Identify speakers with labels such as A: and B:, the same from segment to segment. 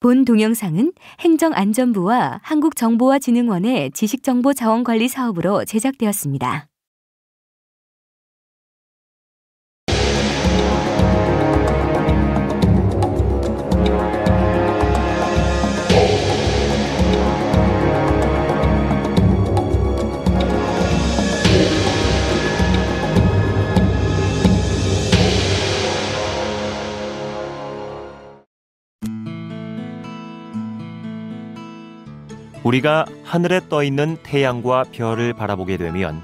A: 본 동영상은 행정안전부와 한국정보화진흥원의 지식정보자원관리 사업으로 제작되었습니다.
B: 우리가 하늘에 떠있는 태양과 별을 바라보게 되면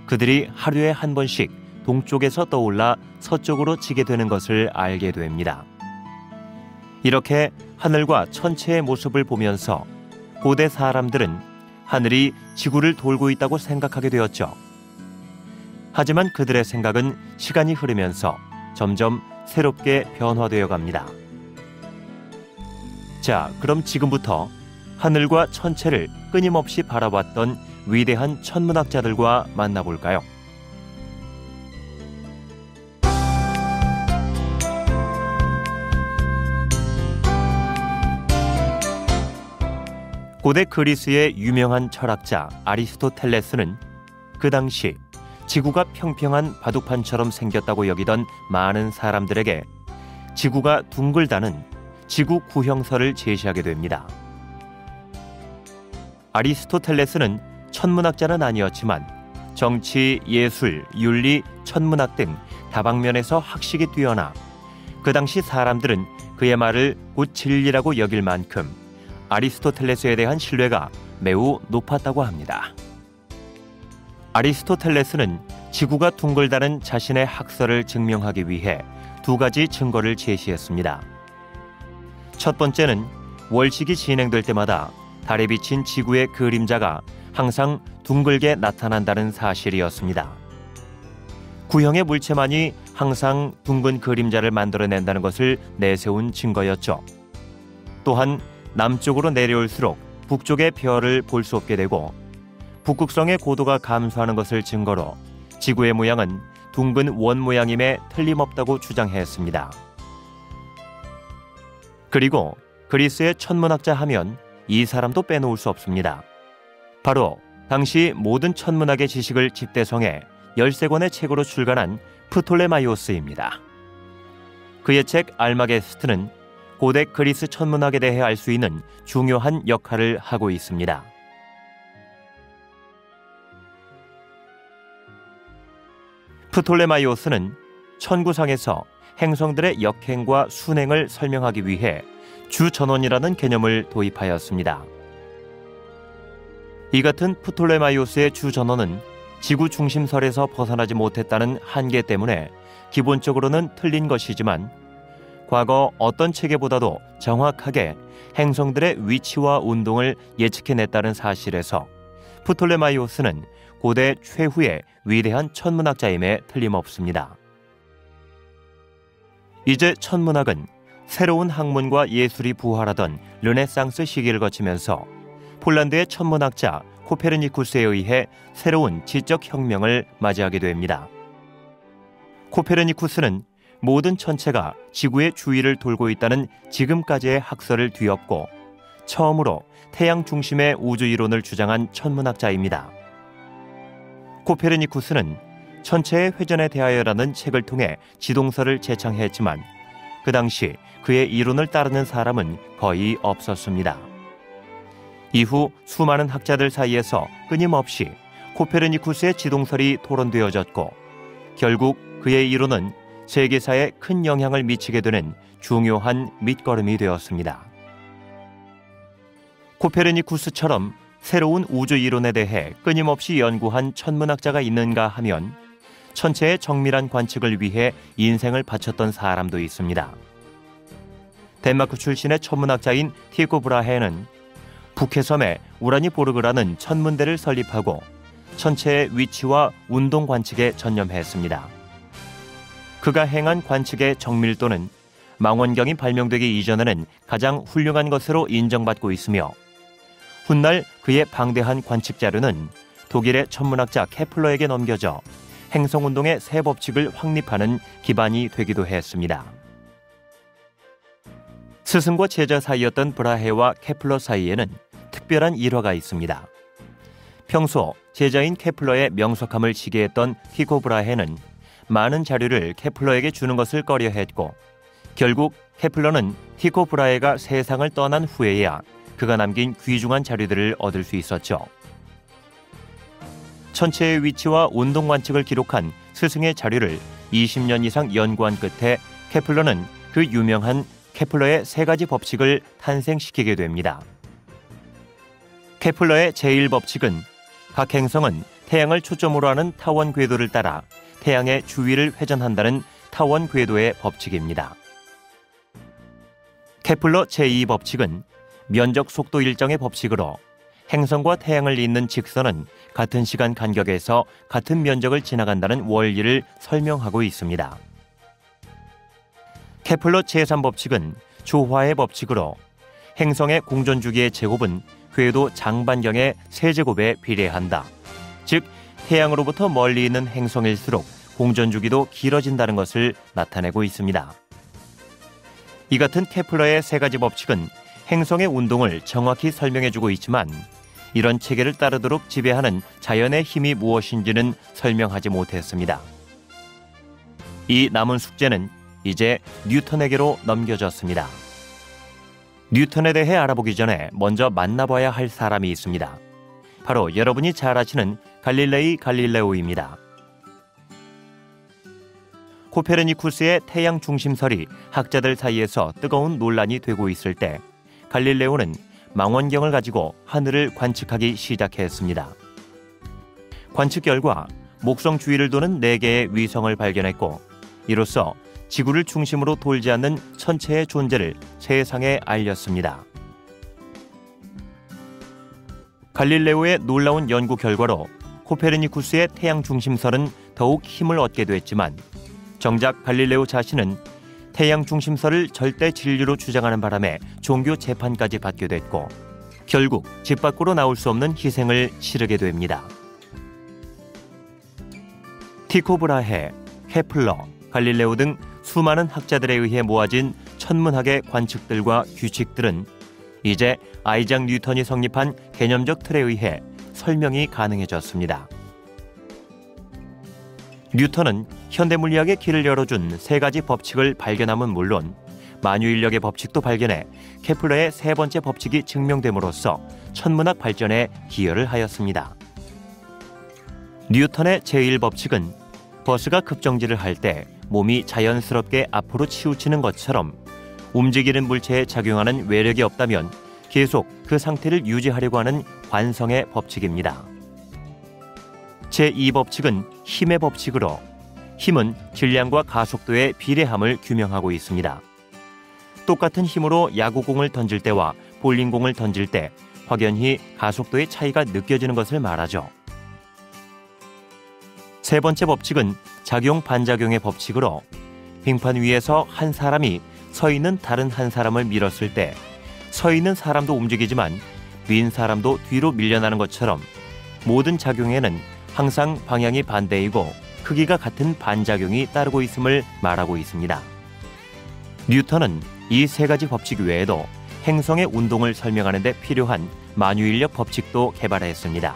B: 그들이 하루에 한 번씩 동쪽에서 떠올라 서쪽으로 지게 되는 것을 알게 됩니다. 이렇게 하늘과 천체의 모습을 보면서 고대 사람들은 하늘이 지구를 돌고 있다고 생각하게 되었죠. 하지만 그들의 생각은 시간이 흐르면서 점점 새롭게 변화되어 갑니다. 자, 그럼 지금부터 하늘과 천체를 끊임없이 바라봤던 위대한 천문학자들과 만나볼까요? 고대 그리스의 유명한 철학자 아리스토텔레스는 그 당시 지구가 평평한 바둑판처럼 생겼다고 여기던 많은 사람들에게 지구가 둥글다는 지구 구형설을 제시하게 됩니다. 아리스토텔레스는 천문학자는 아니었지만 정치, 예술, 윤리, 천문학 등 다방면에서 학식이 뛰어나 그 당시 사람들은 그의 말을 곧 진리라고 여길 만큼 아리스토텔레스에 대한 신뢰가 매우 높았다고 합니다. 아리스토텔레스는 지구가 둥글다는 자신의 학설을 증명하기 위해 두 가지 증거를 제시했습니다. 첫 번째는 월식이 진행될 때마다 달에 비친 지구의 그림자가 항상 둥글게 나타난다는 사실이었습니다. 구형의 물체만이 항상 둥근 그림자를 만들어낸다는 것을 내세운 증거였죠. 또한 남쪽으로 내려올수록 북쪽의 별을 볼 수 없게 되고 북극성의 고도가 감소하는 것을 증거로 지구의 모양은 둥근 원 모양임에 틀림없다고 주장했습니다. 그리고 그리스의 천문학자 하면 이 사람도 빼놓을 수 없습니다. 바로 당시 모든 천문학의 지식을 집대성해 13권의 책으로 출간한 프톨레마이오스입니다. 그의 책 알마게스트는 고대 그리스 천문학에 대해 알 수 있는 중요한 역할을 하고 있습니다. 프톨레마이오스는 천구상에서 행성들의 역행과 순행을 설명하기 위해 주전원이라는 개념을 도입하였습니다. 이 같은 프톨레마이오스의 주전원은 지구 중심설에서 벗어나지 못했다는 한계 때문에 기본적으로는 틀린 것이지만 과거 어떤 체계보다도 정확하게 행성들의 위치와 운동을 예측해냈다는 사실에서 프톨레마이오스는 고대 최후의 위대한 천문학자임에 틀림없습니다. 이제 천문학은 새로운 학문과 예술이 부활하던 르네상스 시기를 거치면서 폴란드의 천문학자 코페르니쿠스에 의해 새로운 지적 혁명을 맞이하게 됩니다. 코페르니쿠스는 모든 천체가 지구의 주위를 돌고 있다는 지금까지의 학설을 뒤엎고 처음으로 태양 중심의 우주 이론을 주장한 천문학자입니다. 코페르니쿠스는 천체의 회전에 대하여라는 책을 통해 지동설을 제창했지만 그 당시 그의 이론을 따르는 사람은 거의 없었습니다. 이후 수많은 학자들 사이에서 끊임없이 코페르니쿠스의 지동설이 토론되어졌고 결국 그의 이론은 세계사에 큰 영향을 미치게 되는 중요한 밑거름이 되었습니다. 코페르니쿠스처럼 새로운 우주 이론에 대해 끊임없이 연구한 천문학자가 있는가 하면 천체의 정밀한 관측을 위해 인생을 바쳤던 사람도 있습니다. 덴마크 출신의 천문학자인 티코 브라헤는 북해섬에 우라니보르그라는 천문대를 설립하고 천체의 위치와 운동 관측에 전념했습니다. 그가 행한 관측의 정밀도는 망원경이 발명되기 이전에는 가장 훌륭한 것으로 인정받고 있으며 훗날 그의 방대한 관측 자료는 독일의 천문학자 케플러에게 넘겨져 행성운동의 새 법칙을 확립하는 기반이 되기도 했습니다. 스승과 제자 사이였던 브라헤와 케플러 사이에는 특별한 일화가 있습니다. 평소 제자인 케플러의 명석함을 시기했던 티코 브라헤는 많은 자료를 케플러에게 주는 것을 꺼려했고, 결국 케플러는 티코 브라헤가 세상을 떠난 후에야 그가 남긴 귀중한 자료들을 얻을 수 있었죠. 천체의 위치와 운동 관측을 기록한 스승의 자료를 20년 이상 연구한 끝에 케플러는 그 유명한 케플러의 3가지 법칙을 탄생시키게 됩니다. 케플러의 제1법칙은 각 행성은 태양을 초점으로 하는 타원 궤도를 따라 태양의 주위를 회전한다는 타원 궤도의 법칙입니다. 케플러 제2법칙은 면적 속도 일정의 법칙으로 행성과 태양을 잇는 직선은 같은 시간 간격에서 같은 면적을 지나간다는 원리를 설명하고 있습니다. 케플러 제3법칙은 조화의 법칙으로 행성의 공전주기의 제곱은 궤도 장반경의 세제곱에 비례한다. 즉, 태양으로부터 멀리 있는 행성일수록 공전주기도 길어진다는 것을 나타내고 있습니다. 이 같은 케플러의 3가지 법칙은 행성의 운동을 정확히 설명해주고 있지만, 이런 체계를 따르도록 지배하는 자연의 힘이 무엇인지는 설명하지 못했습니다. 이 남은 숙제는 이제 뉴턴에게로 넘겨졌습니다. 뉴턴에 대해 알아보기 전에 먼저 만나봐야 할 사람이 있습니다. 바로 여러분이 잘 아시는 갈릴레이 갈릴레오입니다. 코페르니쿠스의 태양 중심설이 학자들 사이에서 뜨거운 논란이 되고 있을 때 갈릴레오는 망원경을 가지고 하늘을 관측하기 시작했습니다. 관측 결과 목성 주위를 도는 4개의 위성을 발견했고, 이로써 지구를 중심으로 돌지 않는 천체의 존재를 세상에 알렸습니다. 갈릴레오의 놀라운 연구 결과로 코페르니쿠스의 태양 중심설은 더욱 힘을 얻게 됐지만, 정작 갈릴레오 자신은 태양 중심설을 절대 진리로 주장하는 바람에 종교 재판까지 받게 됐고, 결국 집 밖으로 나올 수 없는 희생을 치르게 됩니다. 티코 브라헤, 케플러, 갈릴레오 등 수많은 학자들에 의해 모아진 천문학의 관측들과 규칙들은 이제 아이작 뉴턴이 성립한 개념적 틀에 의해 설명이 가능해졌습니다. 뉴턴은 현대물리학의 길을 열어준 3가지 법칙을 발견함은 물론 만유인력의 법칙도 발견해 케플러의 3번째 법칙이 증명됨으로써 천문학 발전에 기여를 하였습니다. 뉴턴의 제1법칙은 버스가 급정지를 할 때 몸이 자연스럽게 앞으로 치우치는 것처럼 움직이는 물체에 작용하는 외력이 없다면 계속 그 상태를 유지하려고 하는 관성의 법칙입니다. 제2법칙은 힘의 법칙으로 힘은 질량과 가속도의 비례함을 규명하고 있습니다. 똑같은 힘으로 야구공을 던질 때와 볼링공을 던질 때 확연히 가속도의 차이가 느껴지는 것을 말하죠. 3번째 법칙은 작용-반작용의 법칙으로 빙판 위에서 한 사람이 서 있는 다른 한 사람을 밀었을 때 서 있는 사람도 움직이지만 민 사람도 뒤로 밀려나는 것처럼 모든 작용에는 항상 방향이 반대이고 크기가 같은 반작용이 따르고 있음을 말하고 있습니다. 뉴턴은 이 3가지 법칙 외에도 행성의 운동을 설명하는 데 필요한 만유인력 법칙도 개발했습니다.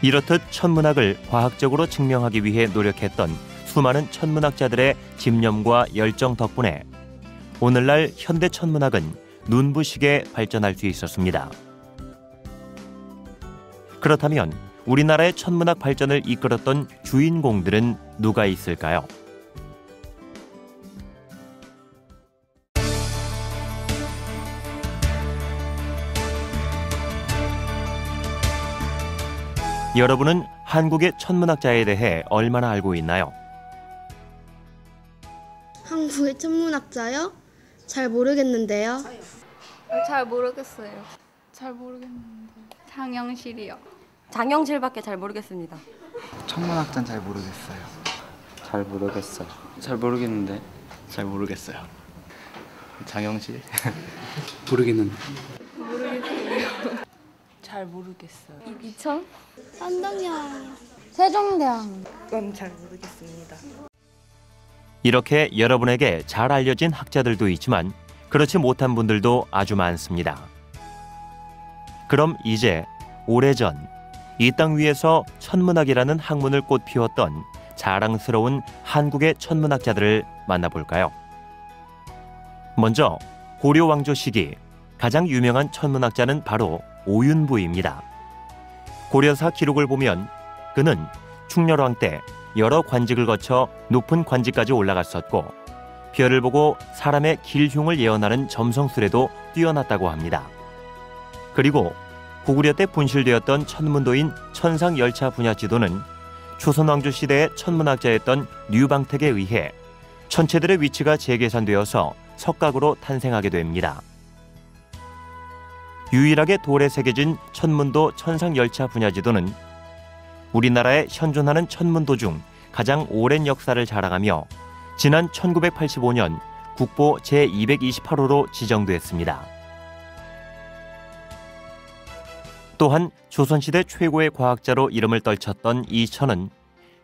B: 이렇듯 천문학을 과학적으로 증명하기 위해 노력했던 수많은 천문학자들의 집념과 열정 덕분에 오늘날 현대 천문학은 눈부시게 발전할 수 있었습니다. 그렇다면 우리나라의 천문학 발전을 이끌었던 주인공들은 누가 있을까요? 여러분은 한국의 천문학자에 대해 얼마나 알고 있나요?
C: 한국의 천문학자요? 잘 모르겠는데요.
D: 잘 모르겠어요. 잘 모르겠는데. 장영실이요.
E: 장영실밖에 잘 모르겠습니다.
F: 천문학자는 잘 모르겠어요.
G: 잘 모르겠어요. 잘 모르겠는데. 잘 모르겠어요. 장영실?
F: 모르겠는데.
D: 모르겠어요.
H: 잘 모르겠어요.
D: 이천?
C: 한동현.
H: 세종대왕.
I: 그건 잘 모르겠습니다.
B: 이렇게 여러분에게 잘 알려진 학자들도 있지만 그렇지 못한 분들도 아주 많습니다. 그럼 이제 오래전 이 땅 위에서 천문학이라는 학문을 꽃피웠던 자랑스러운 한국의 천문학자들을 만나볼까요? 먼저 고려 왕조 시기 가장 유명한 천문학자는 바로 오윤부입니다. 고려사 기록을 보면 그는 충렬왕 때 여러 관직을 거쳐 높은 관직까지 올라갔었고 별을 보고 사람의 길흉을 예언하는 점성술에도 뛰어났다고 합니다. 그리고 고구려 때 분실되었던 천문도인 천상열차 분야지도는 조선왕조 시대의 천문학자였던 류방택에 의해 천체들의 위치가 재계산되어서 석각으로 탄생하게 됩니다. 유일하게 돌에 새겨진 천문도 천상열차 분야지도는 우리나라에 현존하는 천문도 중 가장 오랜 역사를 자랑하며 지난 1985년 국보 제228호로 지정됐습니다. 또한 조선시대 최고의 과학자로 이름을 떨쳤던 이천은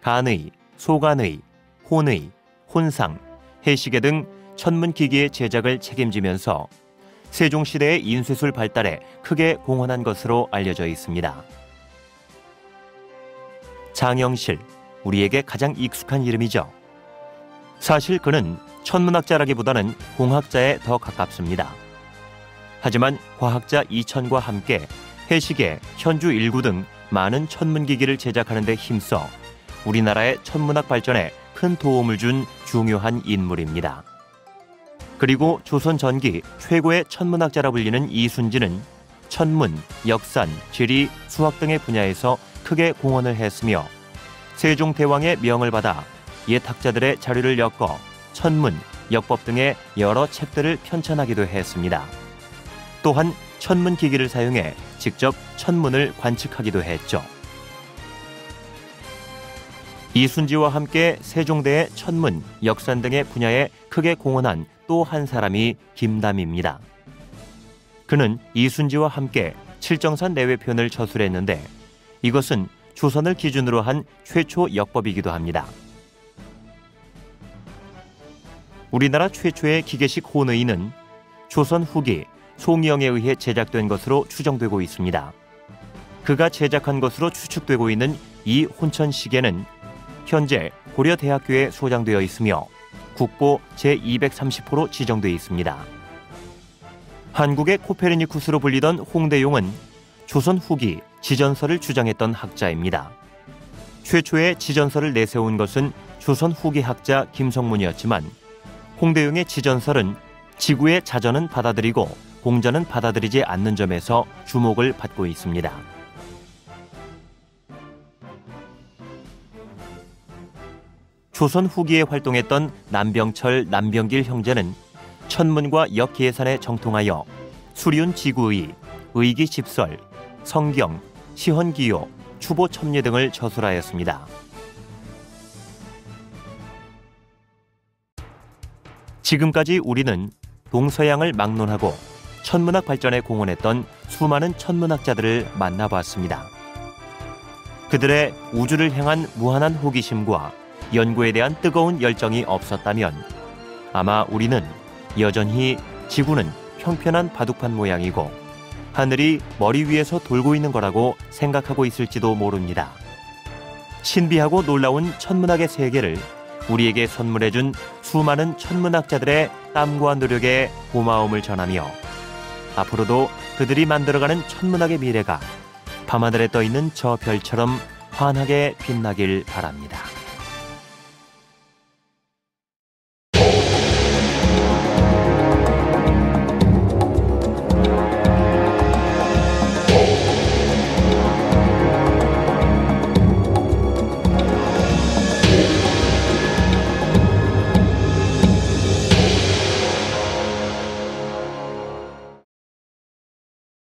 B: 간의, 소간의, 혼의, 혼상, 해시계 등 천문기기의 제작을 책임지면서 세종시대의 인쇄술 발달에 크게 공헌한 것으로 알려져 있습니다. 장영실, 우리에게 가장 익숙한 이름이죠. 사실 그는 천문학자라기보다는 공학자에 더 가깝습니다. 하지만 과학자 이천과 함께 해시계, 현주 1구 등 많은 천문기기를 제작하는 데 힘써 우리나라의 천문학 발전에 큰 도움을 준 중요한 인물입니다. 그리고 조선 전기 최고의 천문학자라 불리는 이순진은 천문, 역산, 지리, 수학 등의 분야에서 크게 공헌을 했으며 세종대왕의 명을 받아 옛 학자들의 자료를 엮어 천문, 역법 등의 여러 책들을 편찬하기도 했습니다. 또한 천문기기를 사용해 직접 천문을 관측하기도 했죠. 이순지와 함께 세종대의 천문, 역산 등의 분야에 크게 공헌한 또 한 사람이 김담입니다. 그는 이순지와 함께 칠정산 내외편을 저술했는데 이것은 조선을 기준으로 한 최초 역법이기도 합니다. 우리나라 최초의 기계식 혼의는 조선 후기 송영에 의해 제작된 것으로 추정되고 있습니다. 그가 제작한 것으로 추측되고 있는 이 혼천시계는 현재 고려대학교에 소장되어 있으며 국보 제230호로 지정되어 있습니다. 한국의 코페르니쿠스로 불리던 홍대용은 조선 후기 지전설을 주장했던 학자입니다. 최초의 지전설을 내세운 것은 조선 후기 학자 김성문이었지만 홍대용의 지전설은 지구의 자전은 받아들이고 공전은 받아들이지 않는 점에서 주목을 받고 있습니다. 조선 후기에 활동했던 남병철, 남병길 형제는 천문과 역계산에 정통하여 수리운 지구의, 의기집설, 성경, 시헌기요, 추보첨례 등을 저술하였습니다. 지금까지 우리는 동서양을 막론하고 천문학 발전에 공헌했던 수많은 천문학자들을 만나봤습니다. 그들의 우주를 향한 무한한 호기심과 연구에 대한 뜨거운 열정이 없었다면 아마 우리는 여전히 지구는 평평한 바둑판 모양이고 하늘이 머리 위에서 돌고 있는 거라고 생각하고 있을지도 모릅니다. 신비하고 놀라운 천문학의 세계를 우리에게 선물해준 수많은 천문학자들의 땀과 노력에 고마움을 전하며 앞으로도 그들이 만들어가는 천문학의 미래가 밤하늘에 떠있는 저 별처럼 환하게 빛나길 바랍니다.